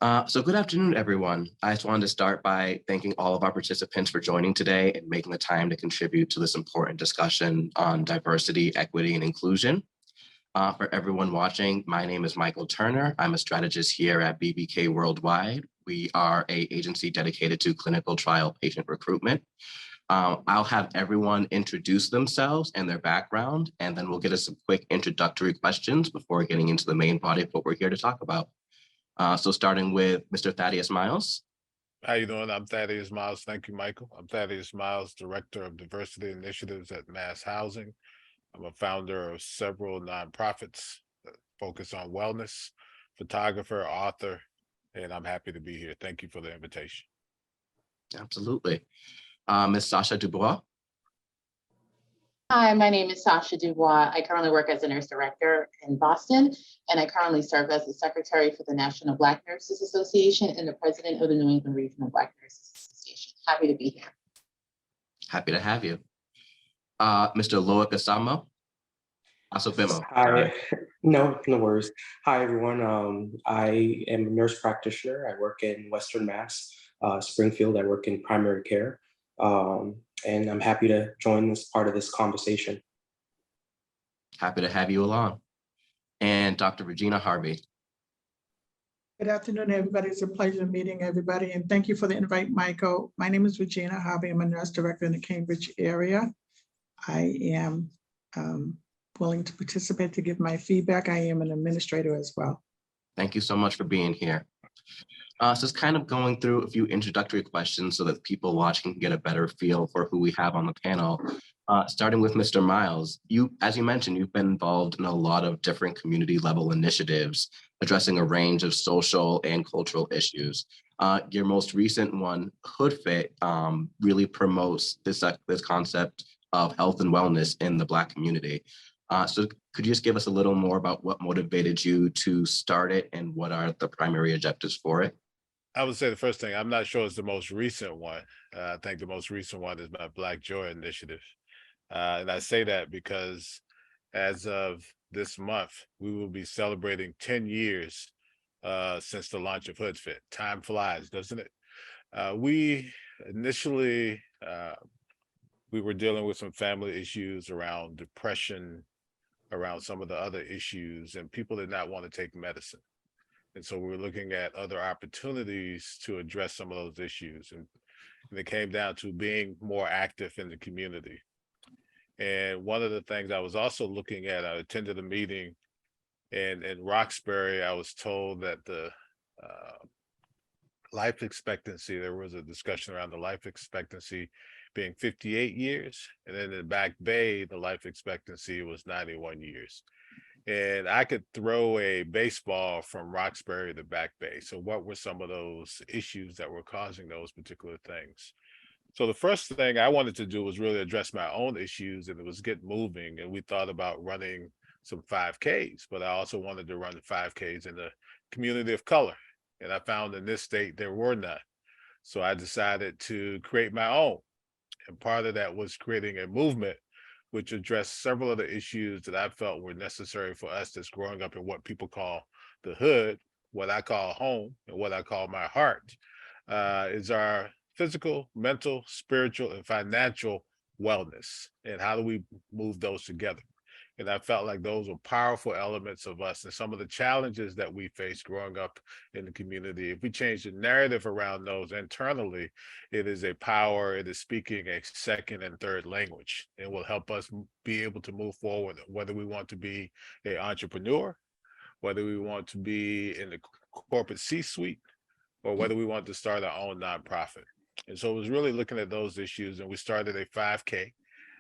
So good afternoon, everyone. I just wanted to start by thanking all of our participants for joining today and making the time to contribute to this important discussion on diversity, equity, and inclusion. For everyone watching, my name is Michael Turner. I'm a strategist here at BBK Worldwide. We are an agency dedicated to clinical trial patient recruitment. I'll have everyone introduce themselves and their background, and then we'll get us some quick introductory questions before getting into the main body of what we're here to talk about. So starting with Mr. Thaddeus Miles. How you doing? I'm Thaddeus Miles. Thank you, Michael. I'm Thaddeus Miles, Director of Diversity Initiatives at Mass Housing. I'm a founder of several nonprofits that focus on wellness, photographer, author, and I'm happy to be here. Thank you for the invitation. Absolutely. Ms. Sasha Dubois. Hi, my name is Sasha Dubois. I currently work as a nurse director in Boston, and I currently serve as the secretary for the National Black Nurses Association and the president of the New England Regional Black Nurses Association. Happy to be here. Happy to have you. Mr. Loic Asamo. Asofimo. Hi, no worries. Hi, everyone. I am a nurse practitioner. I work in Western Mass, Springfield. I work in primary care. And I'm happy to join this part of this conversation. Happy to have you along. And Dr. Regina Harvey. Good afternoon, everybody. It's a pleasure meeting everybody, and thank you for the invite, Michael. My name is Regina Harvey. I'm a nurse director in the Cambridge area. I am willing to participate to give my feedback. I am an administrator as well. Thank you so much for being here. So it's kind of going through a few introductory questions so that people watching can get a better feel for who we have on the panel. Starting with Mr. Miles, as you mentioned, you've been involved in a lot of different community level initiatives addressing a range of social and cultural issues. Your most recent one, HoodFit, really promotes this concept of health and wellness in the Black community. So could you just give us a little more about what motivated you to start it and what are the primary objectives for it? I would say the first thing, I'm not sure it's the most recent one. I think the most recent one is my Black Joy Initiative. And I say that because as of this month, we will be celebrating 10 years since the launch of HoodFit. Time flies, doesn't it? We initially, we were dealing with some family issues around depression, around some of the other issues, and people did not want to take medicine. And so we were looking at other opportunities to address some of those issues. And it came down to being more active in the community. And one of the things I was also looking at, I attended a meeting in Roxbury. I was told that the life expectancy, there was a discussion around the life expectancy being 58 years. And then in Back Bay, the life expectancy was 91 years. And I could throw a baseball from Roxbury to Back Bay. So what were some of those issues that were causing those particular things? So the first thing I wanted to do was really address my own issues, and it was get moving. And we thought about running some 5Ks, but I also wanted to run 5Ks in the community of color. And I found in this state, there were none. So I decided to create my own. And part of that was creating a movement which addressed several of the issues that I felt were necessary for us that's growing up in what people call the hood, what I call home, and what I call my heart, is our physical, mental, spiritual, and financial wellness. And how do we move those together? And I felt like those were powerful elements of us and some of the challenges that we face growing up in the community. If we change the narrative around those internally, it is a power, it is speaking a second and third language. It will help us be able to move forward, whether we want to be an entrepreneur, whether we want to be in the corporate C-suite, or whether we want to start our own nonprofit. And so it was really looking at those issues, and we started a 5K.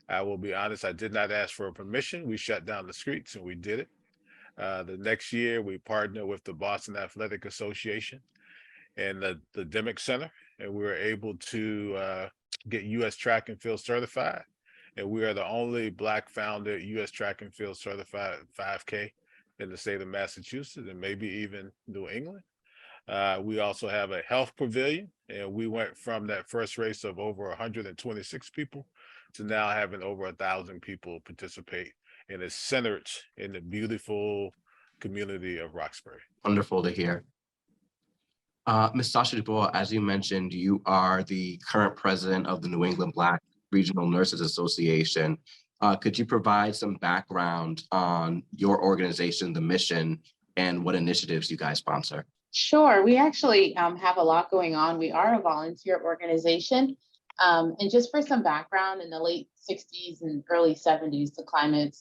I will be honest, I did not ask for permission. We shut down the streets and we did it. The next year, we partnered with the Boston Athletic Association and the Demick Center, and we were able to get U.S. Track and Field certified. And we are the only Black founded U.S. Track and Field certified 5K in the state of Massachusetts and maybe even New England. We also have a health pavilion, and we went from that first race of over 126 people to now having over 1,000 people participate, and it's centered in the beautiful community of Roxbury. Wonderful to hear. Ms. Sasha Dubois, as you mentioned, you are the current president of the New England Black Regional Nurses Association. Could you provide some background on your organization, the mission, and what initiatives you guys sponsor? Sure. We actually have a lot going on. We are a volunteer organization. And just for some background, in the late 60s and early 70s, the climate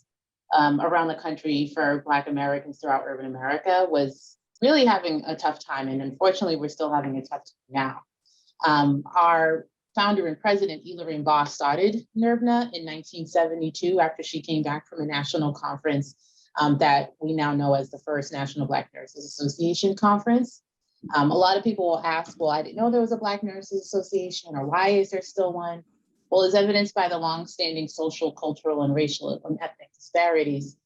around the country for Black Americans throughout urban America was really having a tough time. And unfortunately, we're still having a tough time now. Our founder and president, Lorraine Boss, started NERVNA in 1972 after she came back from a national conference that we now know as the first National Black Nurses Association conference. A lot of people will ask, well, I didn't know there was a Black Nurses Association, or why is there still one? Well, as evidenced by the longstanding social, cultural, and racial and ethnic disparities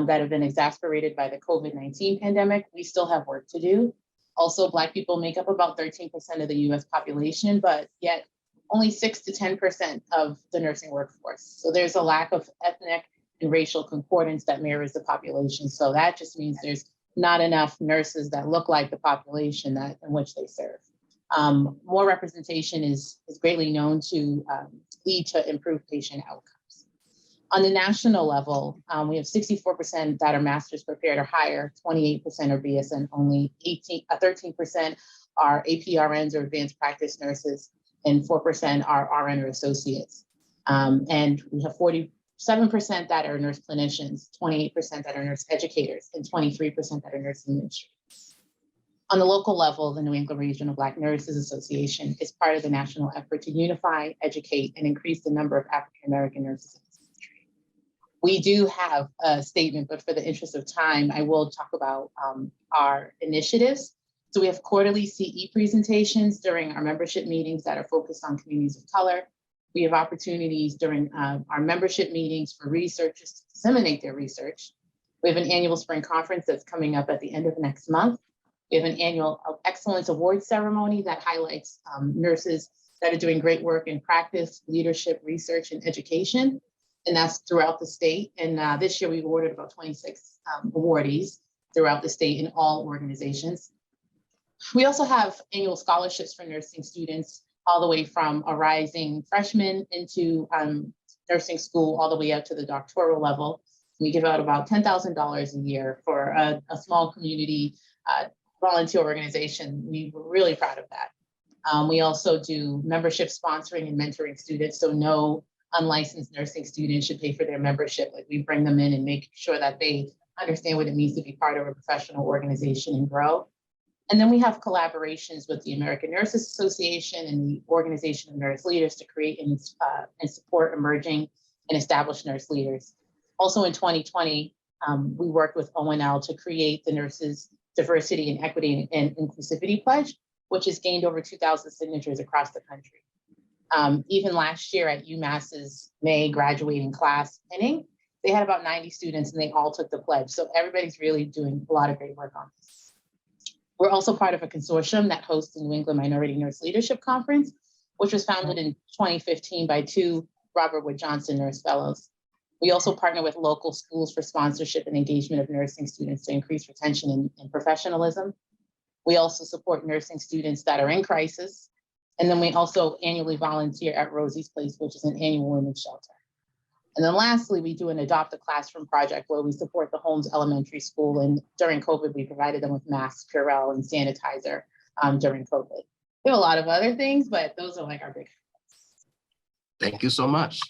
that have been exacerbated by the COVID-19 pandemic, we still have work to do. Also, Black people make up about 13% of the US population, but yet only 6 to 10% of the nursing workforce. So there's a lack of ethnic and racial concordance that mirrors the population. So that just means there's not enough nurses that look like the population that in which they serve. More representation is greatly known to lead to improved patient outcomes. On the national level, we have 64% that are master's prepared or higher, 28% are BSN only, 13% are APRNs or advanced practice nurses, and 4% are RN or associates. And we have 47% that are nurse clinicians, 28% that are nurse educators, and 23% that are nurse administrators. On the local level, the New England Regional Black Nurses Association is part of the national effort to unify, educate, and increase the number of African American nurses in this country. We do have a statement, but for the interest of time, I will talk about our initiatives. So we have quarterly CE presentations during our membership meetings that are focused on communities of color. We have opportunities during our membership meetings for researchers to disseminate their research. We have an annual spring conference that's coming up at the end of next month. We have an annual Excellence Award ceremony that highlights nurses that are doing great work in practice, leadership, research, and education. And that's throughout the state. And this year we've awarded about 26 awardees throughout the state in all organizations. We also have annual scholarships for nursing students, all the way from a rising freshman into nursing school, all the way up to the doctoral level. We give out about $10,000 a year for a small community volunteer organization. We're really proud of that. We also do membership sponsoring and mentoring students. So no unlicensed nursing students should pay for their membership. Like, we bring them in and make sure that they understand what it means to be part of a professional organization and grow. And then we have collaborations with the American Nurses Association and the Organization of Nurse Leaders to create and support emerging and established nurse leaders. Also in 2020, we worked with ONL to create the Nurses Diversity and Equity and Inclusivity Pledge, which has gained over 2,000 signatures across the country. Even last year at UMass's May graduating class pinning, they had about 90 students and they all took the pledge. So everybody's really doing a lot of great work on this. We're also part of a consortium that hosts the New England Minority Nurse Leadership Conference, which was founded in 2015 by 2 Robert Wood Johnson Nurse Fellows. We also partner with local schools for sponsorship and engagement of nursing students to increase retention and professionalism. We also support nursing students that are in crisis. And then we also annually volunteer at Rosie's Place, which is an annual women's shelter. And then lastly, we do an Adopt a Classroom project where we support the Holmes Elementary School. And during COVID, we provided them with masks, Purell, and sanitizer during COVID. We have a lot of other things, but those are like our big. Thank you so much.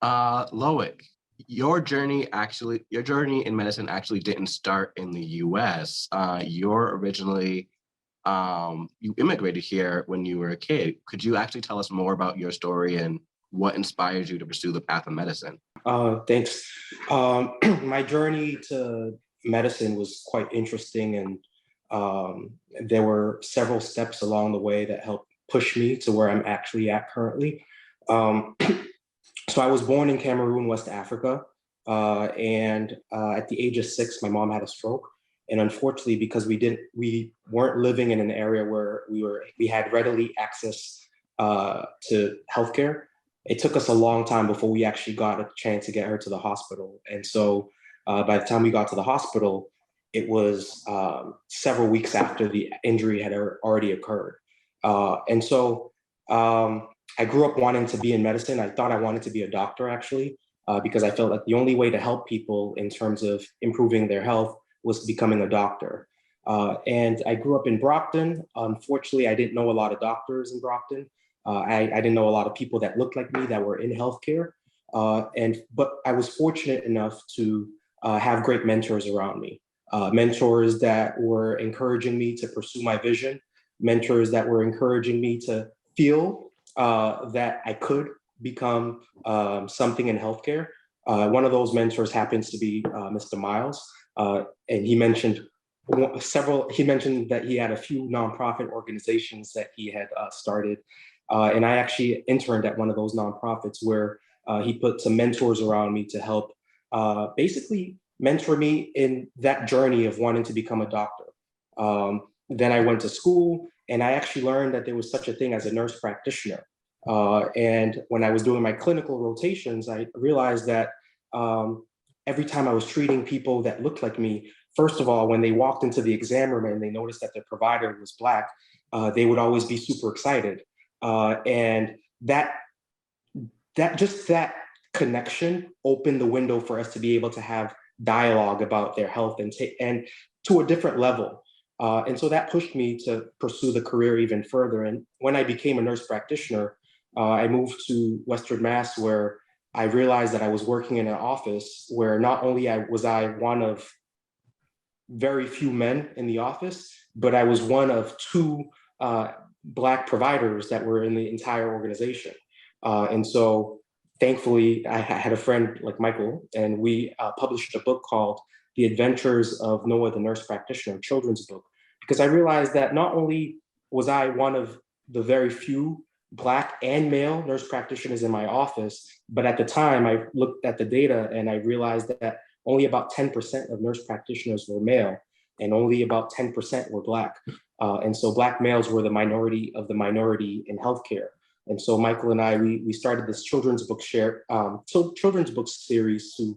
Loic, your journey in medicine actually didn't start in the US. You're originally, you immigrated here when you were a kid. Could you actually tell us more about your story and what inspires you to pursue the path of medicine? Thanks. My journey to medicine was quite interesting, and there were several steps along the way that helped push me to where I'm actually at currently. So I was born in Cameroon, West Africa, and at the age of 6, my mom had a stroke. And unfortunately, because we weren't living in an area where we had readily access to healthcare, it took us a long time before we actually got a chance to get her to the hospital. And so by the time we got to the hospital, it was several weeks after the injury had already occurred. And so I grew up wanting to be in medicine. I thought I wanted to be a doctor, actually, because I felt like the only way to help people in terms of improving their health was becoming a doctor. And I grew up in Brockton. Unfortunately, I didn't know a lot of doctors in Brockton. I didn't know a lot of people that looked like me that were in healthcare. But I was fortunate enough to have great mentors around me. Mentors that were encouraging me to pursue my vision, mentors that were encouraging me to feel that I could become something in healthcare. One of those mentors happens to be Mr. Miles, and he mentioned that he had a few nonprofit organizations that he had started. And I actually interned at one of those nonprofits where he put some mentors around me to help basically mentor me in that journey of wanting to become a doctor. Then I went to school and I actually learned that there was such a thing as a nurse practitioner. And when I was doing my clinical rotations, I realized that every time I was treating people that looked like me, first of all, when they walked into the exam room and they noticed that the provider was Black, they would always be super excited. And that connection opened the window for us to be able to have dialogue about their health and to a different level. And so that pushed me to pursue the career even further. And when I became a nurse practitioner, I moved to Western Mass, where I realized that I was working in an office where not only was I one of very few men in the office, but I was one of two Black providers that were in the entire organization. And so thankfully, I had a friend like Michael, and we published a book called The Adventures of Noah the Nurse Practitioner, a children's book, because I realized that not only was I one of the very few Black and male nurse practitioners in my office, but at the time I looked at the data and I realized that only about 10% of nurse practitioners were male and only about 10% were Black. And so Black males were the minority of the minority in healthcare. And so Michael and I, we started this children's book children's book series to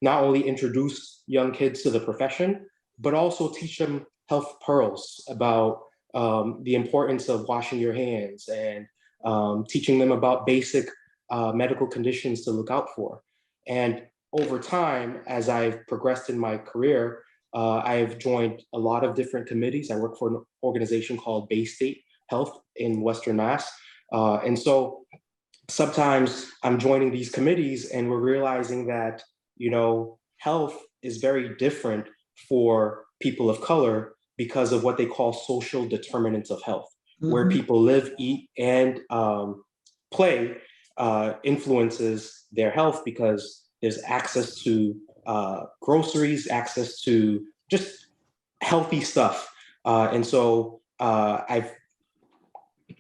not only introduce young kids to the profession, but also teach them health pearls about the importance of washing your hands and teaching them about basic medical conditions to look out for. And over time, as I've progressed in my career, I've joined a lot of different committees. I work for an organization called Bay State Health in Western Mass. And so sometimes I'm joining these committees and we're realizing that, health is very different for people of color because of what they call social determinants of health, where people live, eat, and play influences their health because there's access to groceries, access to just healthy stuff. And so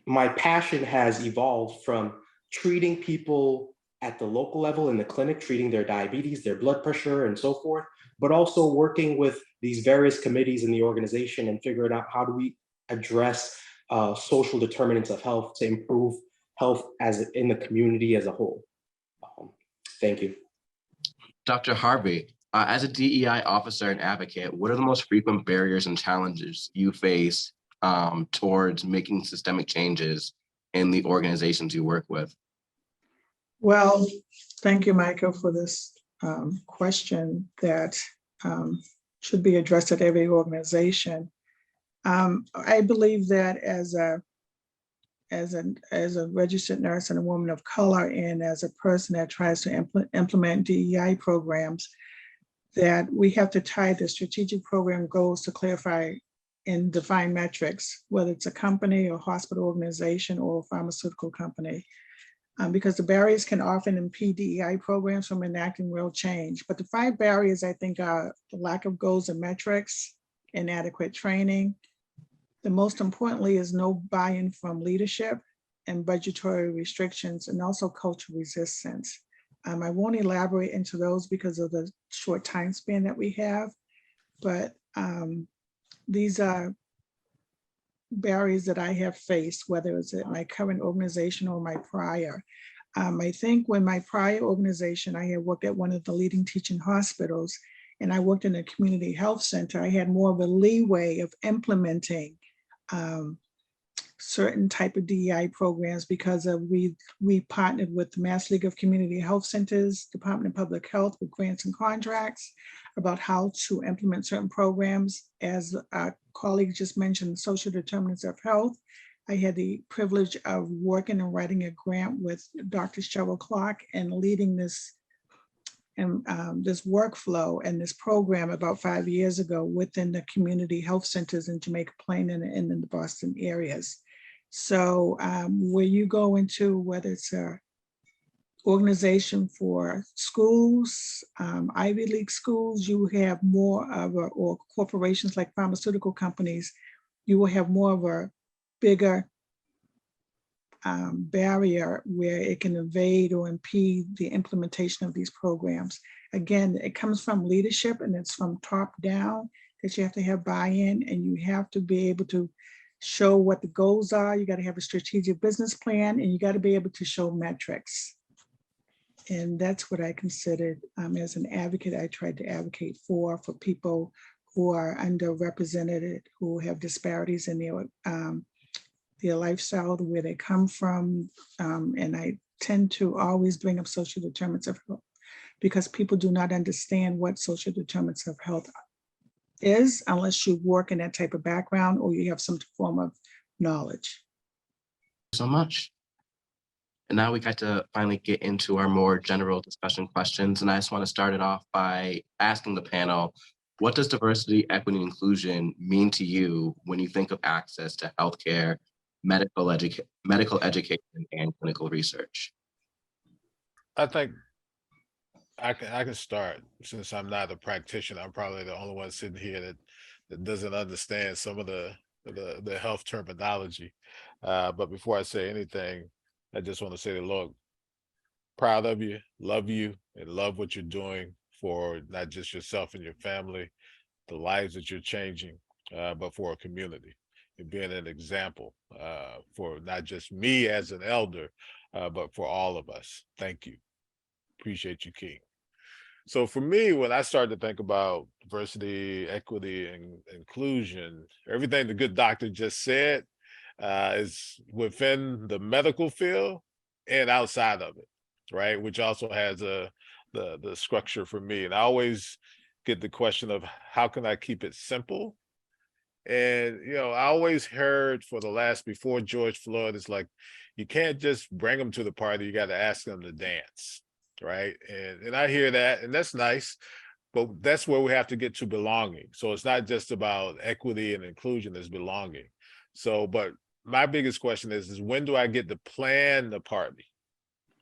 my passion has evolved from treating people at the local level in the clinic, treating their diabetes, their blood pressure, and so forth, but also working with these various committees in the organization and figuring out how do we address social determinants of health to improve health in the community as a whole. Thank you. Dr. Harvey, as a DEI officer and advocate, what are the most frequent barriers and challenges you face towards making systemic changes in the organizations you work with? Well, thank you, Michael, for this question that should be addressed at every organization. I believe that as a registered nurse and a woman of color, and as a person that tries to implement DEI programs, that we have to tie the strategic program goals to clarify and define metrics, whether it's a company or hospital organization or a pharmaceutical company, because the barriers can often impede DEI programs from enacting real change. But the 5 barriers, I think, are the lack of goals and metrics, inadequate training. The most importantly is no buy-in from leadership and budgetary restrictions, and also cultural resistance. I won't elaborate into those because of the short time span that we have, but these are barriers that I have faced, whether it's at my current organization or my prior. I think when my prior organization, I had worked at one of the leading teaching hospitals, and I worked in a community health center, I had more of a leeway of implementing certain type of DEI programs because of we partnered with the Mass League of Community Health Centers, Department of Public Health with grants and contracts about how to implement certain programs. As our colleague just mentioned, social determinants of health. I had the privilege of working and writing a grant with Dr. Cheryl Clark and leading this and this workflow and this program about 5 years ago within the community health centers in Jamaica Plain and in the Boston areas. So where you go into, whether it's a organization for schools, Ivy League schools, you have more of a, or corporations like pharmaceutical companies, you will have more of a bigger barrier where it can evade or impede the implementation of these programs. Again, it comes from leadership and it's from top down that you have to have buy-in, and you have to be able to show what the goals are. You got to have a strategic business plan, and you got to be able to show metrics. And that's what I considered as an advocate. I tried to advocate for people who are underrepresented, who have disparities in their lifestyle, where they come from. And I tend to always bring up social determinants of health because people do not understand what social determinants of health is unless you work in that type of background or you have some form of knowledge. So much. And now we got to finally get into our more general discussion questions. And I just want to start it off by asking the panel, what does diversity, equity, and inclusion mean to you when you think of access to healthcare, medical education, and clinical research? I think I can start, since I'm not a practitioner. I'm probably the only one sitting here that doesn't understand some of the health terminology. But before I say anything, I just want to say that, look, proud of you, and love what you're doing for not just yourself and your family, the lives that you're changing, but for a community. And being an example for not just me as an elder, but for all of us. Thank you. Appreciate you, King. So for me, when I started to think about diversity, equity, and inclusion, everything the good doctor just said is within the medical field and outside of it, right? Which also has the structure for me. And I always get the question of how can I keep it simple? And, I always heard for the last, before George Floyd, it's like, you can't just bring them to the party, you got to ask them to dance, right? And I hear that, and that's nice, but that's where we have to get to belonging. So it's not just about equity and inclusion, it's belonging. So, but my biggest question is when do I get to plan the party?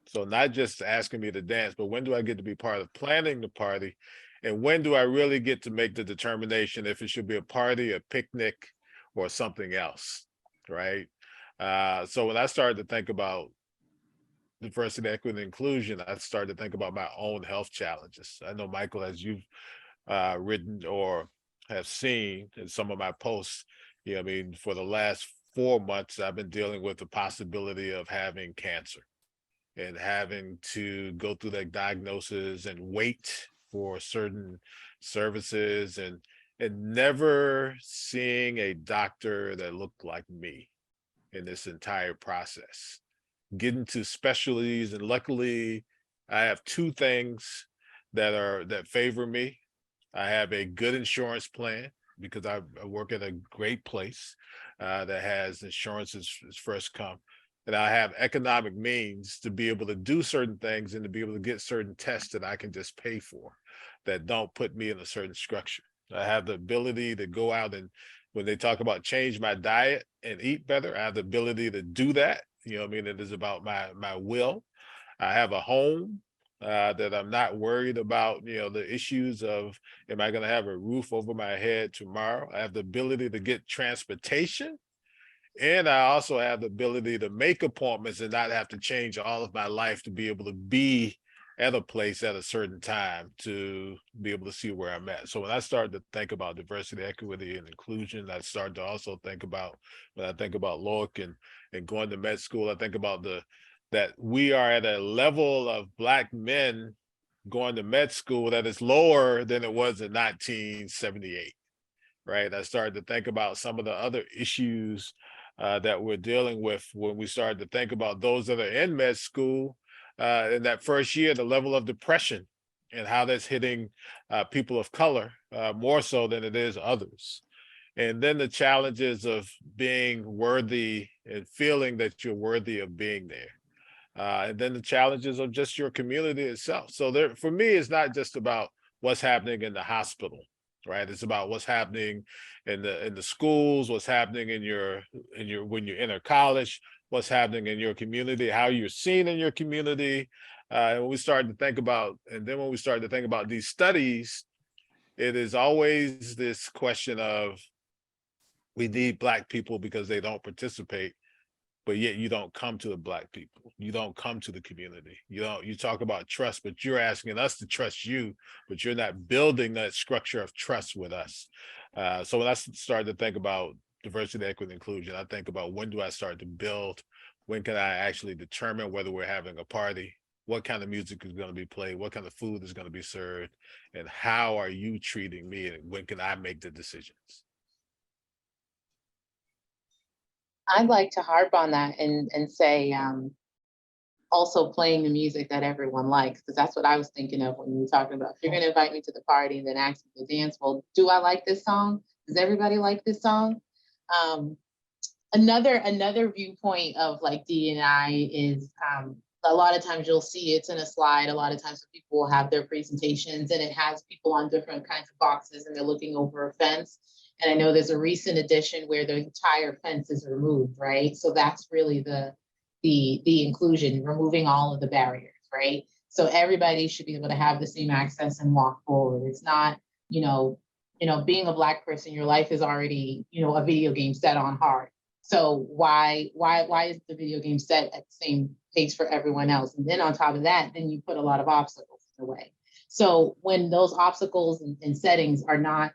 So not just asking me to dance, but when do I get to be part of planning the party? And when do I really get to make the determination if it should be a party, a picnic, or something else, right? So when I started to think about diversity, equity, and inclusion, I started to think about my own health challenges. I know, Michael, as you've written or have seen in some of my posts, for the last 4 months, I've been dealing with the possibility of having cancer and having to go through that diagnosis and wait for certain services and never seeing a doctor that looked like me in this entire process. Getting to specialties, and luckily I have two things that favor me. I have a good insurance plan because I work at a great place that has insurance as first come. And I have economic means to be able to do certain things and to be able to get certain tests that I can just pay for that don't put me in a certain structure. I have the ability to go out, and when they talk about change my diet and eat better, I have the ability to do that. It is about my will. I have a home that I'm not worried about, the issues of, am I going to have a roof over my head tomorrow? I have the ability to get transportation. And I also have the ability to make appointments and not have to change all of my life to be able to be at a place at a certain time to be able to see where I'm at. So when I started to think about diversity, equity, and inclusion, I started to also think about, when I think about Loic and going to med school, I think about that we are at a level of Black men going to med school that is lower than it was in 1978, right? I started to think about some of the other issues that we're dealing with when we started to think about those that are in med school. In that first year, the level of depression and how that's hitting people of color more so than it is others. And then the challenges of being worthy and feeling that you're worthy of being there. And then the challenges of just your community itself. So there, for me, it's not just about what's happening in the hospital, right? It's about what's happening in the schools, what's happening in your when you enter college, what's happening in your community, how you're seen in your community. And when we started to think about, and then when we started to think about these studies, it is always this question of, we need Black people because they don't participate, but yet you don't come to the Black people. You don't come to the community. You talk about trust, but you're asking us to trust you, but you're not building that structure of trust with us. So when I started to think about diversity, equity, and inclusion, I think about, when do I start to build? When can I actually determine whether we're having a party? What kind of music is going to be played? What kind of food is going to be served? And how are you treating me? And when can I make the decisions? I'd like to harp on that and say, also playing the music that everyone likes, because that's what I was thinking of when you were talking about, if you're going to invite me to the party and then ask me to dance, well, do I like this song? Does everybody like this song? Another viewpoint of like D&I is, a lot of times you'll see it's in a slide. A lot of times people will have their presentations and it has people on different kinds of boxes and they're looking over a fence. And I know there's a recent edition where the entire fence is removed, right? So that's really the inclusion, removing all of the barriers, right? So everybody should be able to have the same access and walk forward. It's not, being a Black person, your life is already, a video game set on hard. So why is the video game set at the same pace for everyone else? And then on top of that, then you put a lot of obstacles in the way. So when those obstacles and settings are not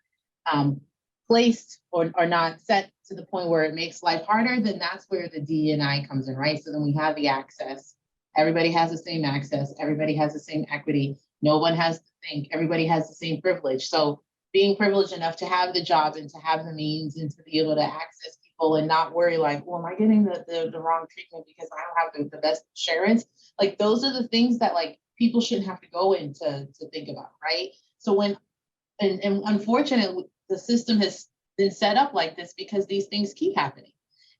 placed or not set to the point where it makes life harder, then that's where the D&I comes in, right? So then we have the access. Everybody has the same access. Everybody has the same equity. No one has to think. Everybody has the same privilege. So being privileged enough to have the job and to have the means and to be able to access people and not worry like, well, am I getting the wrong treatment because I don't have the best insurance? Like, those are the things that like people shouldn't have to go in to think about, right? So when, and unfortunately, the system has been set up like this because these things keep happening.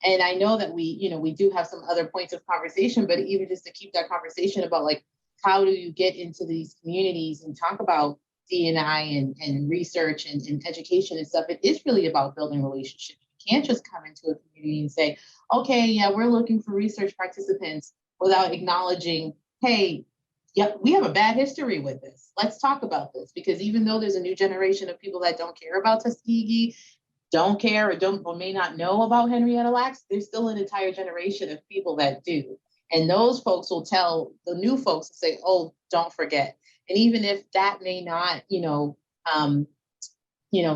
And I know that we do have some other points of conversation, but even just to keep that conversation about like, how do you get into these communities and talk about D&I and research and education and stuff, it is really about building relationships. You can't just come into a community and say, okay, yeah, we're looking for research participants without acknowledging, hey, yep, we have a bad history with this. Let's talk about this, because even though there's a new generation of people that don't care about Tuskegee, don't care or may not know about Henrietta Lacks, there's still an entire generation of people that do. And those folks will tell the new folks to say, oh, don't forget. And even if that may not,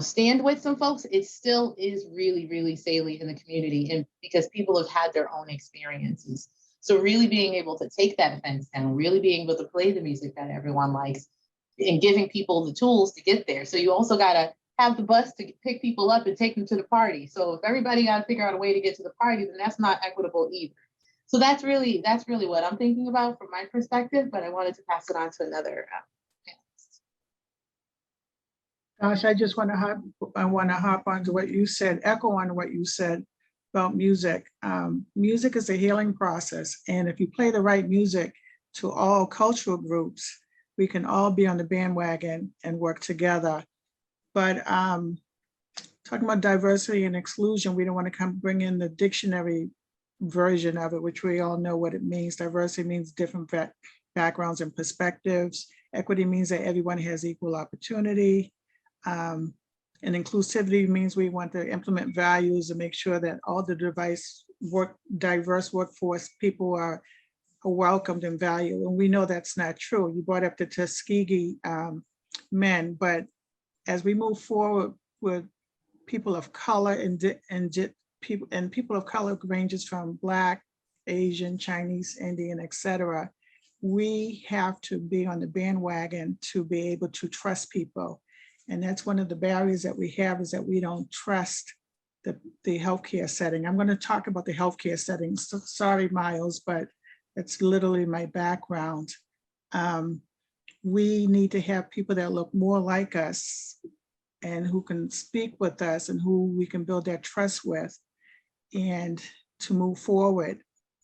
stand with some folks, it still is really, really salient in the community, and because people have had their own experiences. So really being able to take that offense down, really being able to play the music that everyone likes, and giving people the tools to get there. So you also got to have the bus to pick people up and take them to the party. So if everybody got to figure out a way to get to the party, then that's not equitable either. So that's really what I'm thinking about from my perspective, but I wanted to pass it on to another panelist. Gosh, I just want to hop onto what you said, echo on what you said about music. Music is a healing process. And if you play the right music to all cultural groups, we can all be on the bandwagon and work together. But talking about diversity and exclusion, we don't want to bring in the dictionary version of it, which we all know what it means. Diversity means different backgrounds and perspectives. Equity means that everyone has equal opportunity. And inclusivity means we want to implement values and make sure that all the diverse workforce people are welcomed and valued. And we know that's not true. You brought up the Tuskegee men, but as we move forward with people of color people of color ranges from Black, Asian, Chinese, Indian, etc., we have to be on the bandwagon to be able to trust people. And that's one of the barriers that we have, is that we don't trust the healthcare setting. I'm going to talk about the healthcare setting. So, sorry, Miles, but it's literally my background. We need to have people that look more like us and who can speak with us and who we can build that trust with, and to move forward,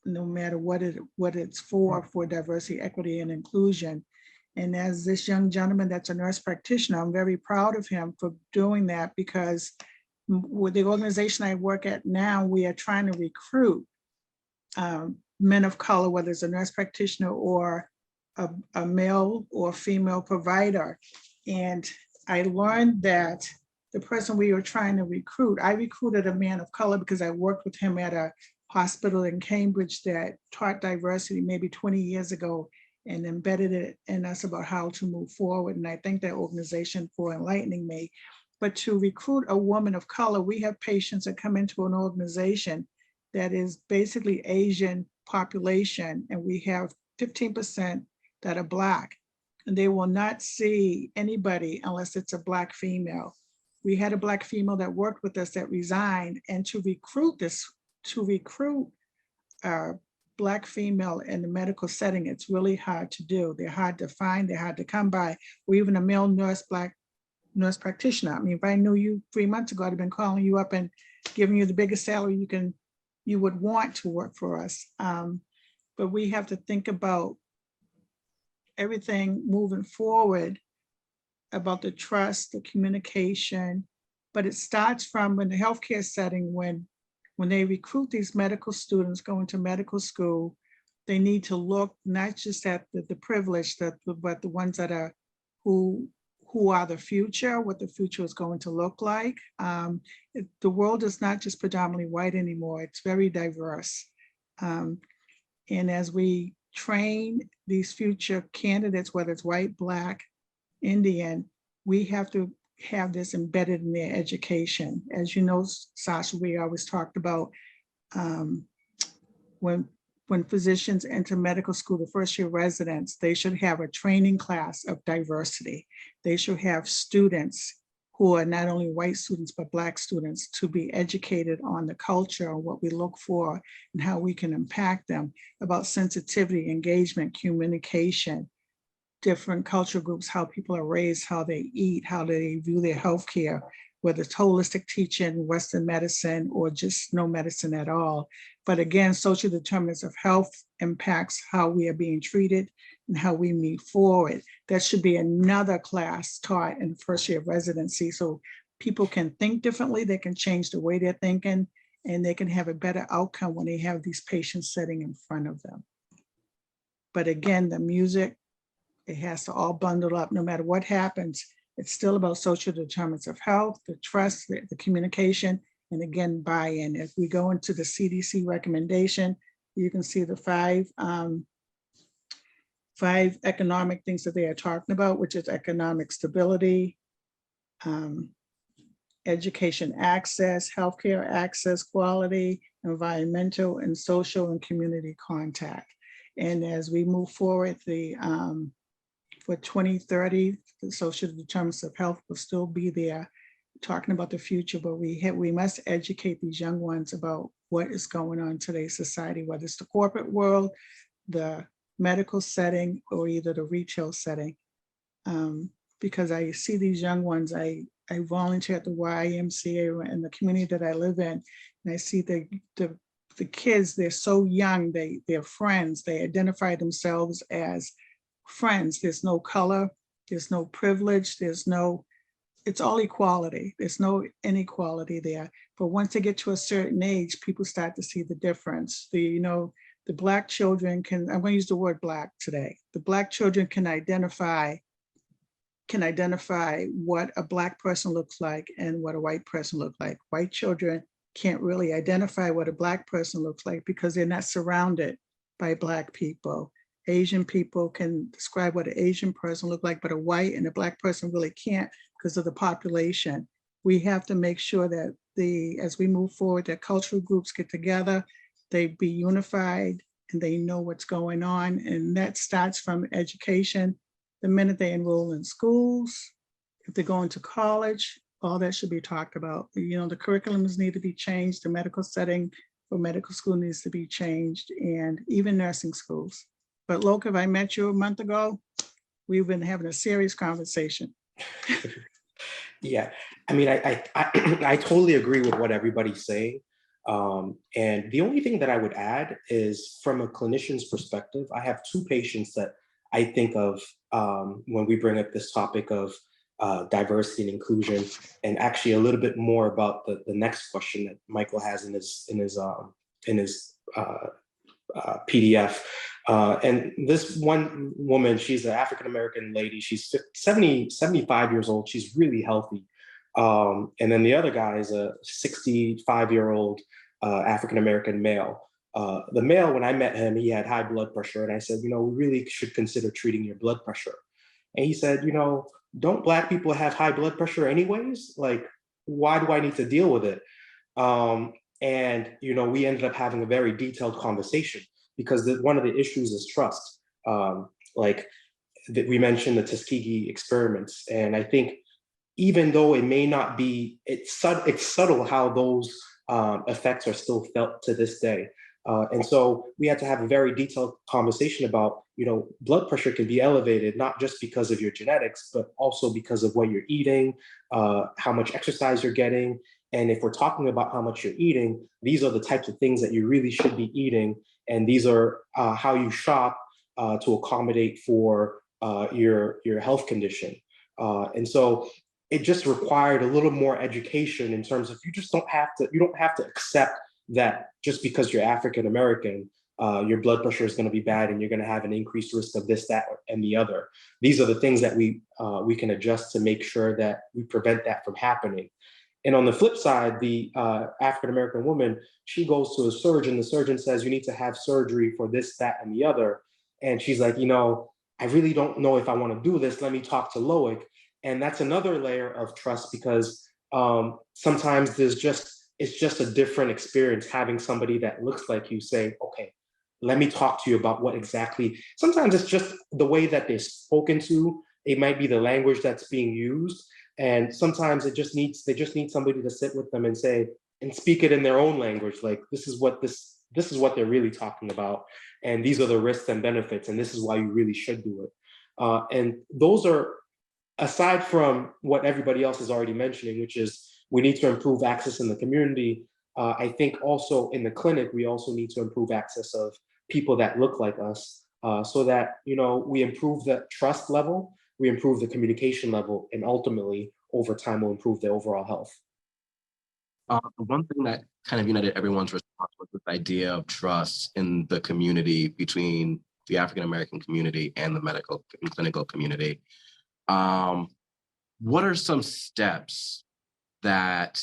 no matter what it's for diversity, equity, and inclusion. And as this young gentleman that's a nurse practitioner, I'm very proud of him for doing that, because with the organization I work at now, we are trying to recruit men of color, whether it's a nurse practitioner or a male or female provider. And I learned that the person we were trying to recruit, I recruited a man of color because I worked with him at a hospital in Cambridge that taught diversity maybe 20 years ago and embedded it in us about how to move forward. And I thank that organization for enlightening me. But to recruit a woman of color, we have patients that come into an organization that is basically Asian population, and we have 15% that are Black, and they will not see anybody unless it's a Black female. We had a Black female that worked with us that resigned, and to recruit a Black female in the medical setting, it's really hard to do. They're hard to find, they're hard to come by, or even a male nurse, Black nurse practitioner. I mean, if I knew you 3 months ago, I'd have been calling you up and giving you the biggest salary you would want to work for us. But we have to think about everything moving forward, about the trust, the communication, but it starts from in the healthcare setting, when they recruit these medical students going to medical school, they need to look not just at the privileged, but the ones that are who are the future, what the future is going to look like. The world is not just predominantly white anymore, it's very diverse. And as we train these future candidates, whether it's white, Black, Indian, we have to have this embedded in their education. As you know, Sasha, we always talked about when physicians enter medical school, the first year residents, they should have a training class of diversity. They should have students who are not only white students, but Black students, to be educated on the culture and what we look for and how we can impact them, about sensitivity, engagement, communication, different cultural groups, how people are raised, how they eat, how they view their healthcare, whether it's holistic teaching, Western medicine, or just no medicine at all. But again, social determinants of health impacts how we are being treated and how we move forward. That should be another class taught in the first year of residency, so people can think differently, they can change the way they're thinking, and they can have a better outcome when they have these patients sitting in front of them. But again, the music, it has to all bundle up. No matter what happens, it's still about social determinants of health, the trust, the communication, and again, buy-in. If we go into the CDC recommendation, you can see the five economic things that they are talking about, which is economic stability, education access, healthcare access, quality, environmental, and social and community contact. And as we move forward, for 2030, the social determinants of health will still be there, talking about the future, but we must educate these young ones about what is going on in today's society, whether it's the corporate world, the medical setting, or either the retail setting. Because I see these young ones, I volunteer at the YMCA in the community that I live in, and I see the kids, they're so young, they're friends, they identify themselves as friends. There's no color, there's no privilege, it's all equality. There's no inequality there. But once they get to a certain age, people start to see the difference. The Black children I'm going to use the word Black today. The Black children can identify what a Black person looks like and what a white person looks like. White children can't really identify what a Black person looks like because they're not surrounded by Black people. Asian people can describe what an Asian person looks like, but a white and a Black person really can't because of the population. We have to make sure that as we move forward, that cultural groups get together, they be unified, and they know what's going on. And that starts from education. The minute they enroll in schools, if they're going to college, all that should be talked about. You know, the curriculums need to be changed. The medical setting for medical school needs to be changed, and even nursing schools. But Loke, if I met you a month ago, we've been having a serious conversation. Yeah, I mean, I totally agree with what everybody's saying. And the only thing that I would add is from a clinician's perspective, I have two patients that I think of when we bring up this topic of diversity and inclusion, and actually a little bit more about the next question that Michael has in his PDF. And this one woman, she's an African-American lady. She's 75 years old. She's really healthy. And then the other guy is a 65-year-old African-American male. The male, when I met him, he had high blood pressure. And I said, you know, we really should consider treating your blood pressure. And he said, you know, don't Black people have high blood pressure anyways? Like, why do I need to deal with it? And, you know, we ended up having a very detailed conversation because one of the issues is trust. Like we mentioned the Tuskegee experiments. And I think even though it may not be, it's subtle how those effects are still felt to this day. And so we had to have a very detailed conversation about, you know, blood pressure can be elevated, not just because of your genetics, but also because of what you're eating, how much exercise you're getting. And if we're talking about how much you're eating, these are the types of things that you really should be eating. And these are how you shop to accommodate for your health condition. And so it just required a little more education in terms of you don't have to accept that just because you're African American, your blood pressure is going to be bad and you're going to have an increased risk of this, that, and the other. These are the things that we can adjust to make sure that we prevent that from happening. And on the flip side, the African American woman, she goes to a surgeon. The surgeon says, you need to have surgery for this, that, and the other. And she's like, you know, I really don't know if I want to do this. Let me talk to Loic. And that's another layer of trust because sometimes it's just a different experience having somebody that looks like you say, okay, let me talk to you about what exactly. Sometimes it's just the way that they're spoken to. It might be the language that's being used. And sometimes they just need somebody to sit with them and say, and speak it in their own language. Like, this is what they're really talking about. And these are the risks and benefits. And this is why you really should do it. And those are, aside from what everybody else is already mentioning, which is we need to improve access in the community. I think also in the clinic, we also need to improve access of people that look like us so that, you know, we improve the trust level, we improve the communication level, and ultimately over time will improve the overall health. One thing that kind of united everyone's response was this idea of trust in the community between the African American community and the medical and clinical community. What are some steps that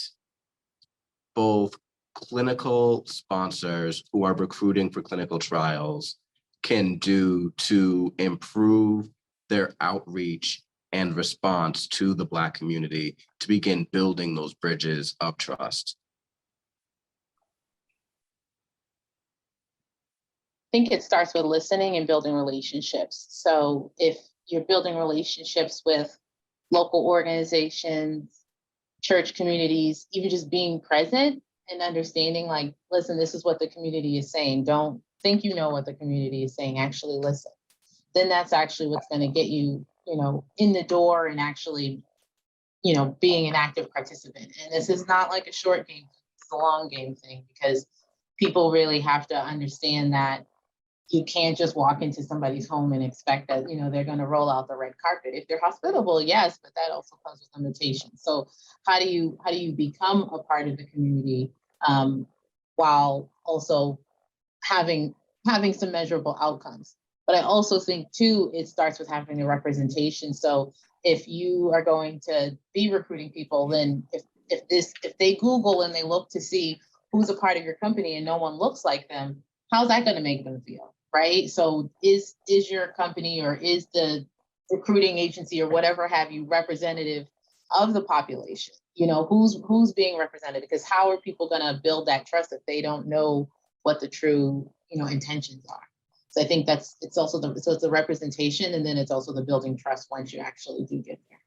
both clinical sponsors who are recruiting for clinical trials can do to improve their outreach and response to the Black community to begin building those bridges of trust? I think it starts with listening and building relationships. So if you're building relationships with local organizations, church communities, even just being present and understanding, like, listen, this is what the community is saying. Don't think you know what the community is saying, actually listen. Then that's actually what's going to get you, you know, in the door and actually, you know, being an active participant. And this is not like a short game, it's a long game thing, because people really have to understand that you can't just walk into somebody's home and expect that, you know, they're going to roll out the red carpet. If they're hospitable, yes, but that also comes with limitations. So how do you become a part of the community while also having some measurable outcomes? But I also think too, it starts with having a representation. So if you are going to be recruiting people, then if they Google and they look to see who's a part of your company and no one looks like them, how's that going to make them feel? Right? So is your company or is the recruiting agency or whatever have you representative of the population? You know, who's being represented? Because how are people going to build that trust if they don't know what the true intentions are. So I think it's also so it's a representation, and then it's also the building trust once you actually do get there.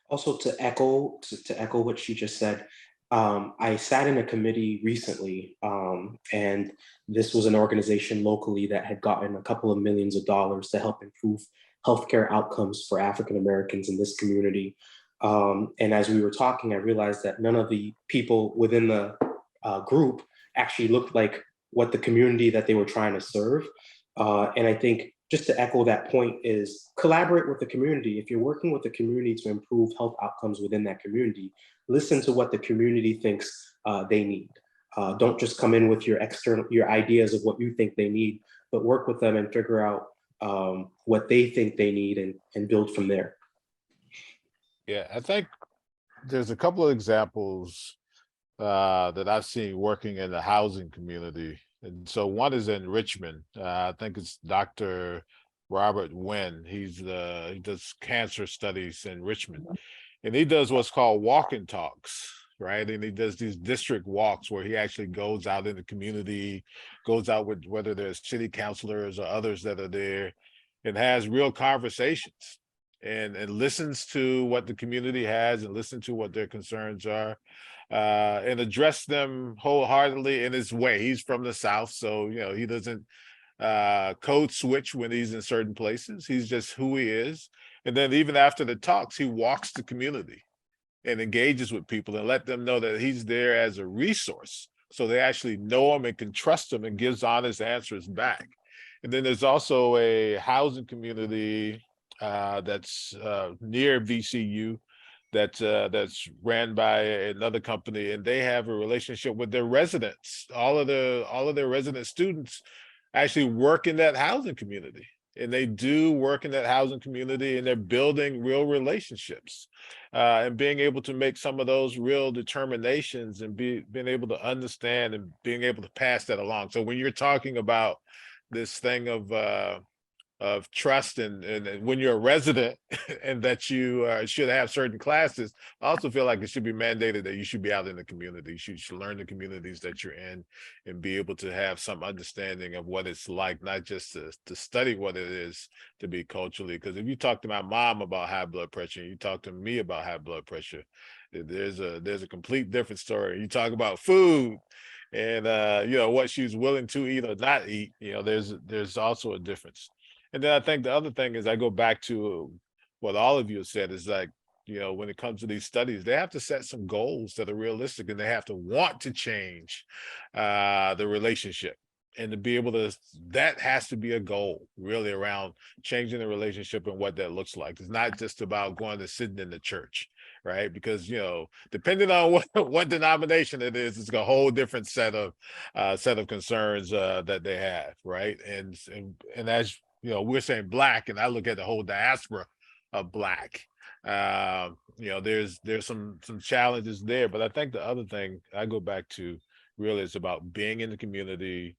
Also, to echo what she just said, I sat in a committee recently, and this was an organization locally that had gotten a couple of millions of dollars to help improve healthcare outcomes for African Americans in this community. And as we were talking, I realized that none of the people within the group actually looked like what the community that they were trying to serve. And I think just to echo that point is collaborate with the community. If you're working with the community to improve health outcomes within that community, listen to what the community thinks they need. Don't just come in with your ideas of what you think they need, but work with them and figure out what they think they need and build from there. Yeah, I think there's a couple of examples that I've seen working in the housing community. And so one is in Richmond. I think it's Dr. Robert Wynn. He does cancer studies in Richmond. And he does what's called walk and talks, right? And he does these district walks where he actually goes out in the community, goes out with whether there's city councilors or others that are there, and has real conversations and listens to what the community has and listen to what their concerns are, and address them wholeheartedly in his way. He's from the South, so he doesn't code switch when he's in certain places. He's just who he is. And then even after the talks, he walks the community and engages with people and let them know that he's there as a resource, so they actually know him and can trust him, and gives honest answers back. And then there's also a housing community that's near VCU that's ran by another company, and they have a relationship with their residents. All of their resident students actually work in that housing community, and they do work in that housing community, and they're building real relationships, and being able to make some of those real determinations and being able to understand and being able to pass that along. So when you're talking about this thing of trust and when you're a resident and that you should have certain classes, I also feel like it should be mandated that you should be out in the community. You should learn the communities that you're in and be able to have some understanding of what it's like, not just to study what it is to be culturally. Because if you talk to my mom about high blood pressure, and you talk to me about high blood pressure, there's a complete different story. You talk about food and what she's willing to eat or not eat, there's also a difference. And then I think the other thing is, I go back to what all of you have said, is like, when it comes to these studies, they have to set some goals that are realistic, and they have to want to change the relationship. And to be able to, that has to be a goal really around changing the relationship and what that looks like. It's not just about going to sitting in the church, right? Because, depending on what denomination it is, it's a whole different set of concerns that they have, right? And as we're saying Black, and I look at the whole diaspora of Black. There's some challenges there, but I think the other thing I go back to really is about being in the community,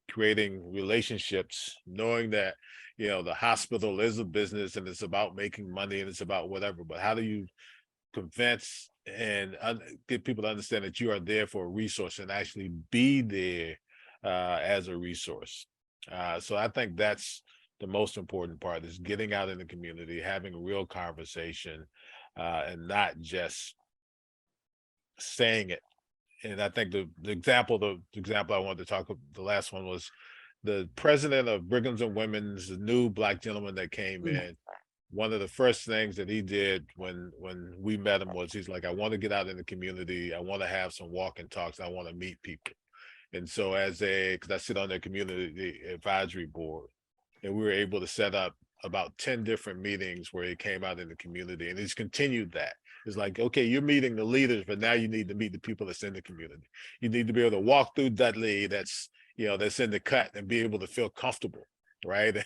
creating relationships, knowing that the hospital is a business and it's about making money and it's about whatever, but how do you convince and get people to understand that you are there for a resource and actually be there as a resource. So I think that's the most important part, is getting out in the community, having a real conversation, and not just saying it. And I think the example I wanted to talk about, the last one, was the president of Brigham's and Women's, the new Black gentleman that came in. One of the first things that he did when we met him was, he's like, I want to get out in the community. I want to have some walk and talks. I want to meet people. And so because I sit on their community advisory board, and we were able to set up about 10 different meetings where he came out in the community, and he's continued that. It's like, okay, you're meeting the leaders, but now you need to meet the people that's in the community. You need to be able to walk through Dudley that's in the cut and be able to feel comfortable, right?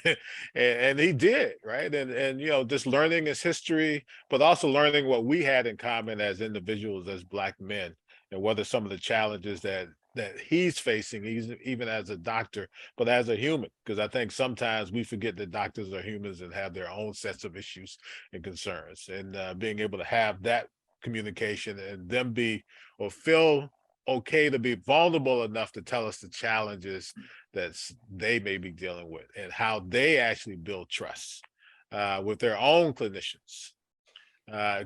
and he did, right? And just learning his history, but also learning what we had in common as individuals, as Black men, and what are some of the challenges that he's facing, even as a doctor, but as a human. Because I think sometimes we forget that doctors are humans and have their own sets of issues and concerns, and being able to have that communication and them feel okay to be vulnerable enough to tell us the challenges that they may be dealing with and how they actually build trust with their own clinicians,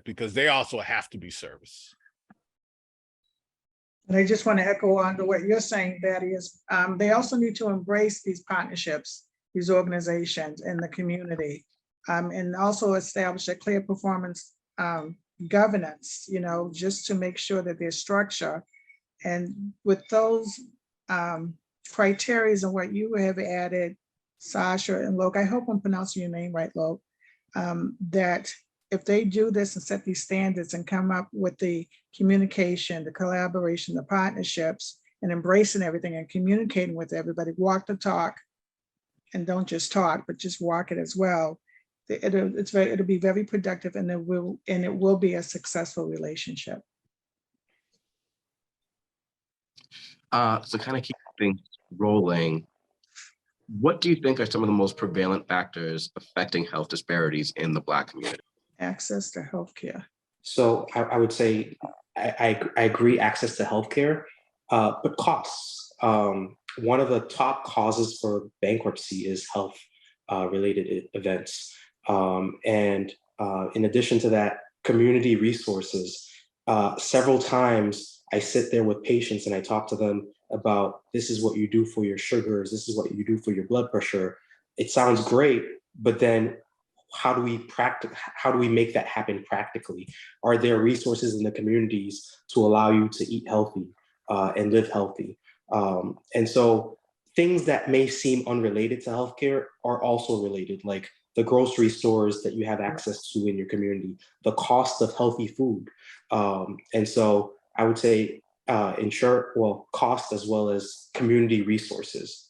because they also have to be service. And I just want to echo on to what you're saying, Betty, is they also need to embrace these partnerships, these organizations in the community, and also establish a clear performance governance, just to make sure that there's structure. And with those criteria and what you have added, Sasha and Loke, I hope I'm pronouncing your name right, Loke, that if they do this and set these standards and come up with the communication, the collaboration, the partnerships, and embracing everything and communicating with everybody, walk the talk, and don't just talk, but just walk it as well. It'll be very productive, and it will be a successful relationship. So kind of keep things rolling, what do you think are some of the most prevalent factors affecting health disparities in the Black community? Access to healthcare. So I would say I agree, access to healthcare, but costs. One of the top causes for bankruptcy is health related events. And in addition to that, community resources. Several times I sit there with patients and I talk to them about, this is what you do for your sugars, this is what you do for your blood pressure. It sounds great, but then how do we make that happen practically? Are there resources in the communities to allow you to eat healthy and live healthy? And so things that may seem unrelated to healthcare are also related, like the grocery stores that you have access to in your community, the cost of healthy food. And so I would say cost as well as community resources.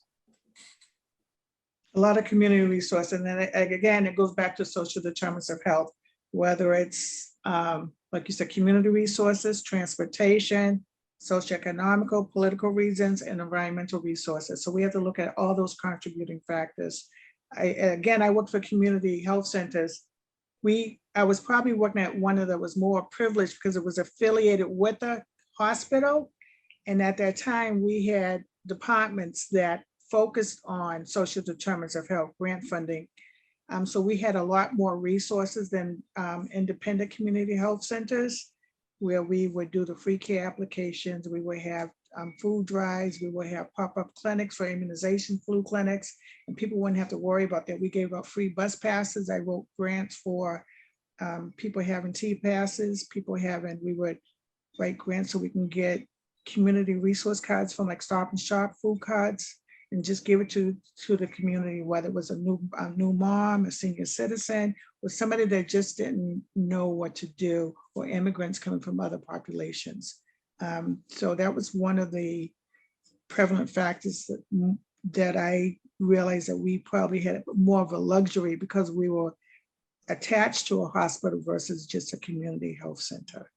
A lot of community resources, and then again, it goes back to social determinants of health, whether it's, like you said, community resources, transportation, socioeconomical, political reasons, and environmental resources. So we have to look at all those contributing factors. I work for community health centers. I was probably working at one that was more privileged because it was affiliated with a hospital. And at that time, we had departments that focused on social determinants of health, grant funding. So we had a lot more resources than independent community health centers, where we would do the free care applications. We would have food drives. We would have pop-up clinics for immunization, flu clinics, and people wouldn't have to worry about that. We gave out free bus passes. I wrote grants for people having T passes, we would write grants so we can get community resource cards from like Stop and Shop food cards, and just give it to the community, whether it was a new mom, a senior citizen, or somebody that just didn't know what to do, or immigrants coming from other populations. So that was one of the prevalent factors that I realized that we probably had more of a luxury because we were attached to a hospital versus just a community health center.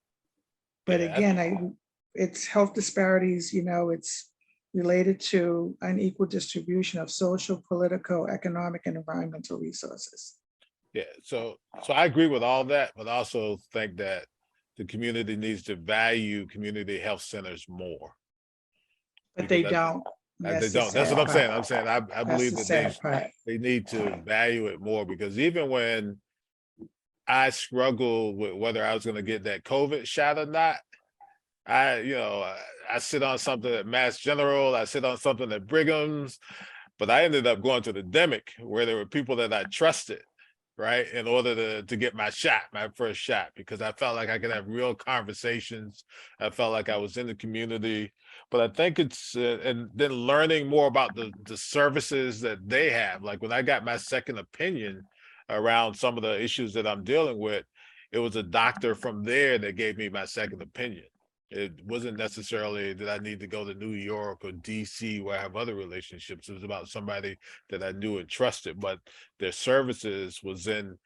But again, it's health disparities, it's related to unequal distribution of social, political, economic, and environmental resources. Yeah, so I agree with all that, but also think that the community needs to value community health centers more. But they don't. They don't. That's what I'm saying. I believe that they need to value it more, because even when I struggled with whether I was going to get that COVID shot or not, I sit on something at Mass General, I sit on something at Brigham's, but I ended up going to the Demic, where there were people that I trusted, right, in order to get my first shot, because I felt like I could have real conversations. I felt like I was in the community. But I think it's, and then learning more about the services that they have. Like when I got my second opinion around some of the issues that I'm dealing with, it was a doctor from there that gave me my second opinion. It wasn't necessarily that I need to go to New York or DC where I have other relationships. It was about somebody that I knew and trusted, but their services was in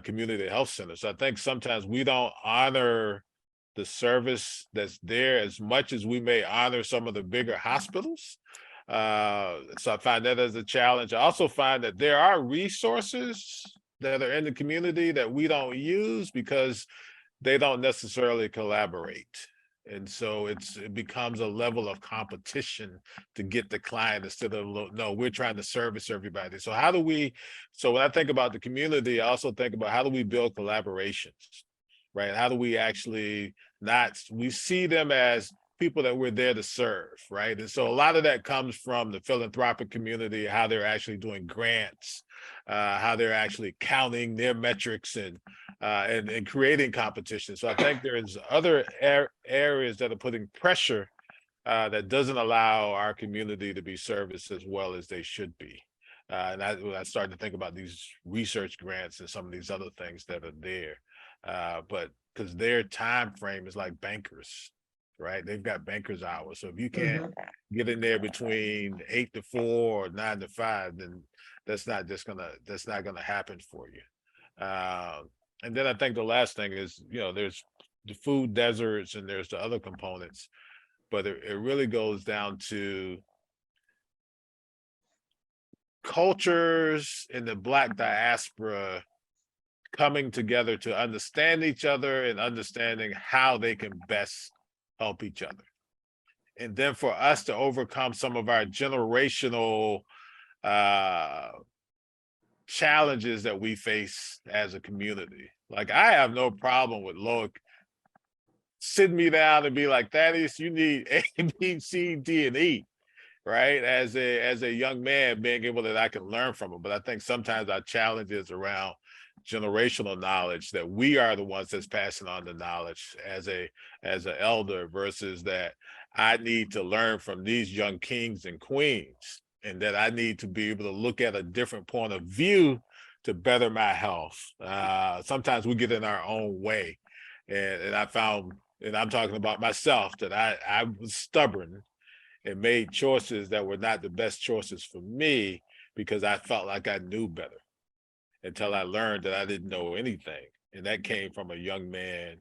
community health centers. So I think sometimes we don't honor the service that's there as much as we may honor some of the bigger hospitals. So I find that as a challenge. I also find that there are resources that are in the community that we don't use because they don't necessarily collaborate. And so it becomes a level of competition to get the client instead of, no, we're trying to service everybody. So how do we, so when I think about the community, I also think about how do we build collaborations, right? How do we actually we see them as people that we're there to serve, right? And so a lot of that comes from the philanthropic community, how they're actually doing grants, how they're actually counting their metrics and creating competition. So I think there's other areas that are putting pressure that doesn't allow our community to be serviced as well as they should be. And I started to think about these research grants and some of these other things that are there, but because their time frame is like bankers, right? They've got bankers hours. So if you can't get in there between 8 to 4 or 9 to 5, then that's not gonna happen for you. And then I think the last thing is, there's the food deserts and there's the other components, but it really goes down to cultures in the Black diaspora coming together to understand each other and understanding how they can best help each other. And then for us to overcome some of our generational challenges that we face as a community. Like, I have no problem with sit me down and be like, Thaddeus, you need A, B, C, D, and E, right? As a young man, being able that I can learn from him. But I think sometimes our challenge is around generational knowledge, that we are the ones that's passing on the knowledge as an elder, versus that I need to learn from these young kings and queens, and that I need to be able to look at a different point of view to better my health. Sometimes we get in our own way. And I found, and I'm talking about myself, that I was stubborn and made choices that were not the best choices for me because I felt like I knew better, until I learned that I didn't know anything. And that came from a young man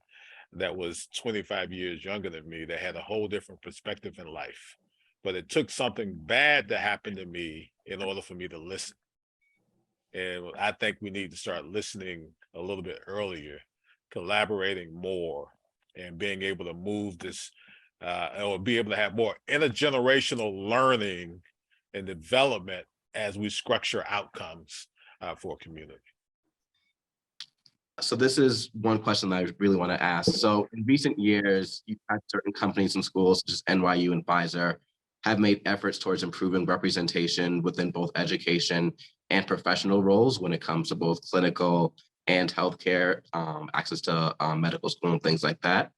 that was 25 years younger than me, that had a whole different perspective in life. But it took something bad to happen to me in order for me to listen. And I think we need to start listening a little bit earlier, collaborating more, and being able to move this, or be able to have more intergenerational learning and development as we structure outcomes for a community. So this is one question that I really want to ask. So in recent years, you've had certain companies and schools, such as NYU and Pfizer, have made efforts towards improving representation within both education and professional roles when it comes to both clinical and healthcare, access to medical school and things like that.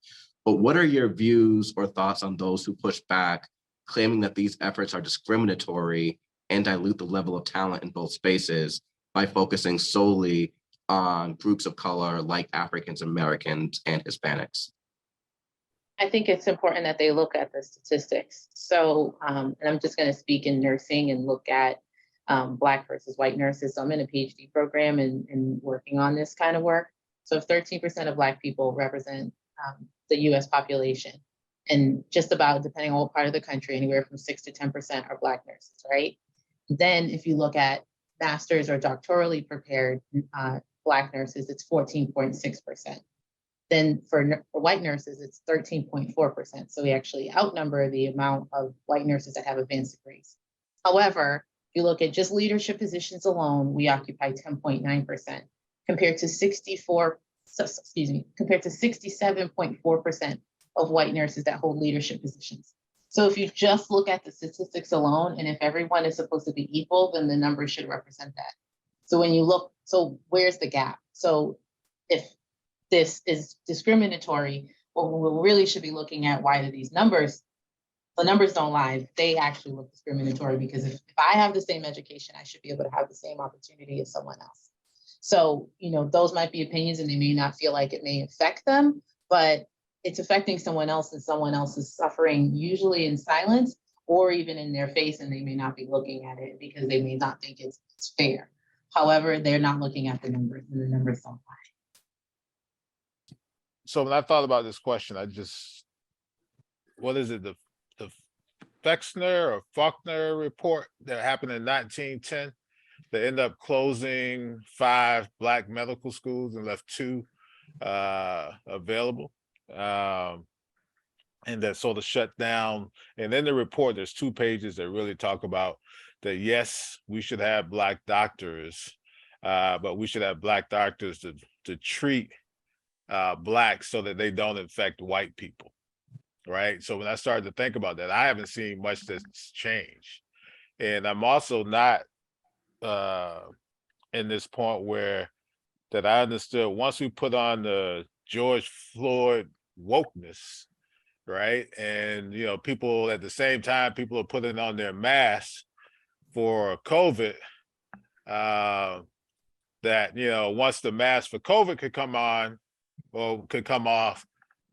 But what are your views or thoughts on those who push back, claiming that these efforts are discriminatory and dilute the level of talent in both spaces by focusing solely on groups of color like Africans Americans and Hispanics? I think it's important that they look at the statistics. So, and I'm just going to speak in nursing and look at Black versus white nurses. So I'm in a PhD program and working on this kind of work. So if 13% of Black people represent the US population, and just about, depending on what part of the country, anywhere from 6 to 10% are Black nurses, right? Then if you look at master's or doctorally prepared Black nurses, it's 14.6%. Then for white nurses, it's 13.4%. So we actually outnumber the amount of white nurses that have advanced degrees. However, if you look at just leadership positions alone, we occupy 10.9% compared to 67.4% of white nurses that hold leadership positions. So if you just look at the statistics alone, and if everyone is supposed to be equal, then the numbers should represent that. So when you look, so where's the gap? So if this is discriminatory, what we really should be looking at, why do these numbers, the numbers don't lie, they actually look discriminatory, because if I have the same education, I should be able to have the same opportunity as someone else. So, those might be opinions and they may not feel like it may affect them, but it's affecting someone else, and someone else is suffering, usually in silence or even in their face, and they may not be looking at it because they may not think it's fair. However, they're not looking at the numbers, and the numbers don't lie. So when I thought about this question, what is it, the Fexner or Faulkner report that happened in 1910 that ended up closing 5 Black medical schools and left 2 available. and that sort of shut down. And in the report, there's 2 pages that really talk about that, yes, we should have Black doctors, but we should have Black doctors to treat Blacks so that they don't infect white people, right? So when I started to think about that, I haven't seen much that's changed. And I'm also not in this point where that I understood once we put on the George Floyd wokeness, right? And people at the same time, people are putting on their masks for COVID. That once the mask for COVID could come on or could come off,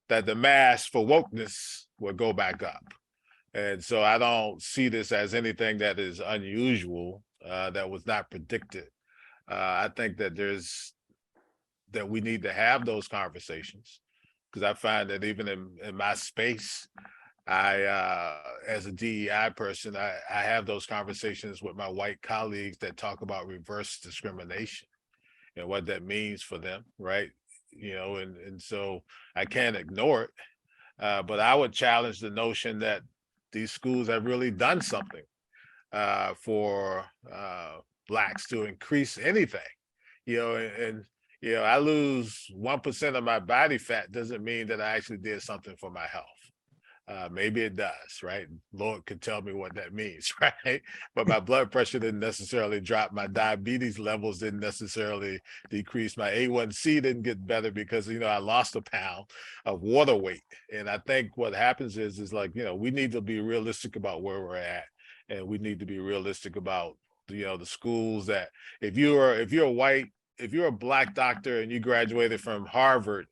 that the mask for wokeness would go back up. And so I don't see this as anything that is unusual, that was not predicted. I think that we need to have those conversations, because I find that even in my space, I as a DEI person, I have those conversations with my white colleagues that talk about reverse discrimination and what that means for them, right? And so I can't ignore it. But I would challenge the notion that these schools have really done something for Blacks to increase anything. And I lose 1% of my body fat doesn't mean that I actually did something for my health. Maybe it does, right? Lord could tell me what that means, right? But my blood pressure didn't necessarily drop. My diabetes levels didn't necessarily decrease. My A1C didn't get better because, I lost a pound of water weight. And I think what happens is like, we need to be realistic about where we're at. And we need to be realistic about, the schools that if you're a Black doctor and you graduated from Harvard,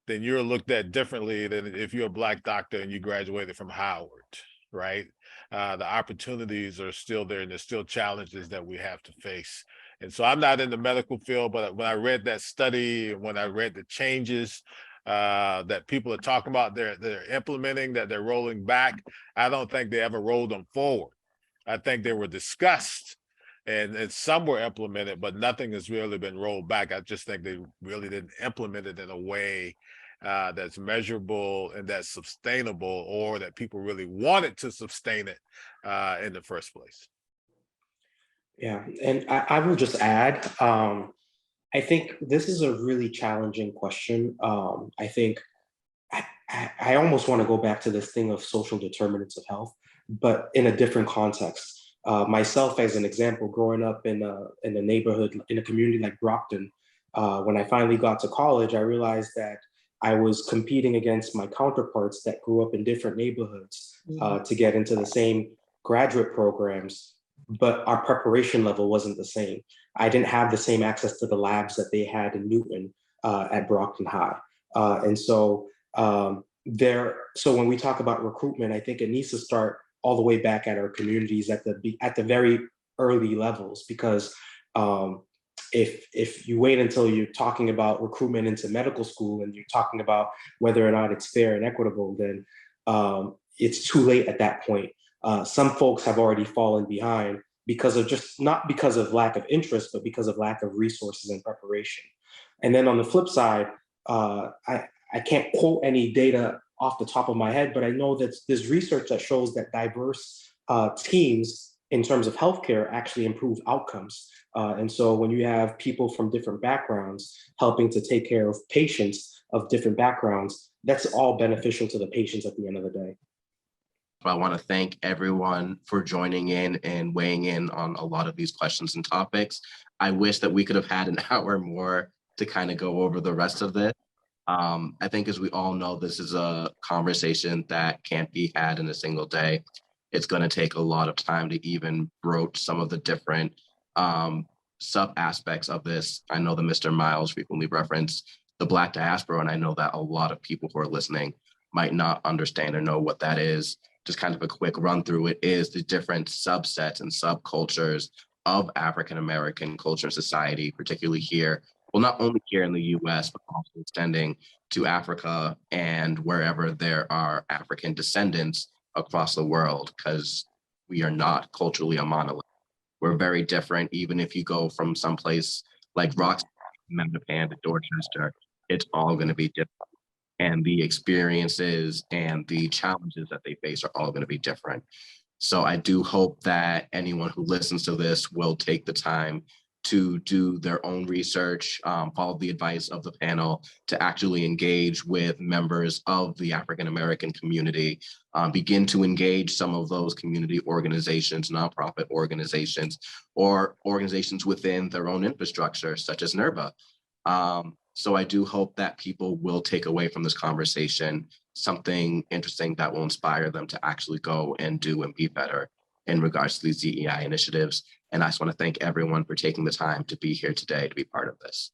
then you're looked at differently than if you're a Black doctor and you graduated from Howard, right? The opportunities are still there, and there's still challenges that we have to face. And so I'm not in the medical field, but when I read that study, when I read the changes that people are talking about, they're implementing, that they're rolling back, I don't think they ever rolled them forward. I think they were discussed and some were implemented, but nothing has really been rolled back. I just think they really didn't implement it in a way that's measurable and that's sustainable, or that people really wanted to sustain it in the first place. Yeah, and I will just add, I think this is a really challenging question. I think I almost want to go back to this thing of social determinants of health, but in a different context. Myself, as an example, growing up in a neighborhood, in a community like Brockton, when I finally got to college, I realized that I was competing against my counterparts that grew up in different neighborhoods to get into the same graduate programs, but our preparation level wasn't the same. I didn't have the same access to the labs that they had in Newton at Brockton High. And so so when we talk about recruitment, I think it needs to start all the way back at our communities at the very early levels, because if you wait until you're talking about recruitment into medical school and you're talking about whether or not it's fair and equitable, then it's too late at that point. Some folks have already fallen behind because of not because of lack of interest, but because of lack of resources and preparation. And then on the flip side, I can't quote any data off the top of my head, but I know that there's research that shows that diverse teams in terms of healthcare actually improve outcomes. And so when you have people from different backgrounds helping to take care of patients of different backgrounds, that's all beneficial to the patients at the end of the day. I want to thank everyone for joining in and weighing in on a lot of these questions and topics. I wish that we could have had an hour more to kind of go over the rest of this. I think, as we all know, this is a conversation that can't be had in a single day. It's going to take a lot of time to even broach some of the different sub aspects of this. I know that Mr. Miles frequently referenced the Black diaspora, and I know that a lot of people who are listening might not understand or know what that is. Just kind of a quick run through it is the different subsets and subcultures of African American culture and society, particularly here. Well, not only here in the US, but also extending to Africa and wherever there are African descendants across the world, because we are not culturally a monolith. We're very different, even if you go from someplace like Roxbury, Mattapan to Dorchester, it's all going to be different. and the experiences and the challenges that they face are all going to be different. So I do hope that anyone who listens to this will take the time to do their own research, follow the advice of the panel, to actually engage with members of the African-American community, begin to engage some of those community organizations, nonprofit organizations, or organizations within their own infrastructure, such as NERBA. So I do hope that people will take away from this conversation something interesting that will inspire them to actually go and do and be better in regards to these DEI initiatives. And I just want to thank everyone for taking the time to be here today to be part of this.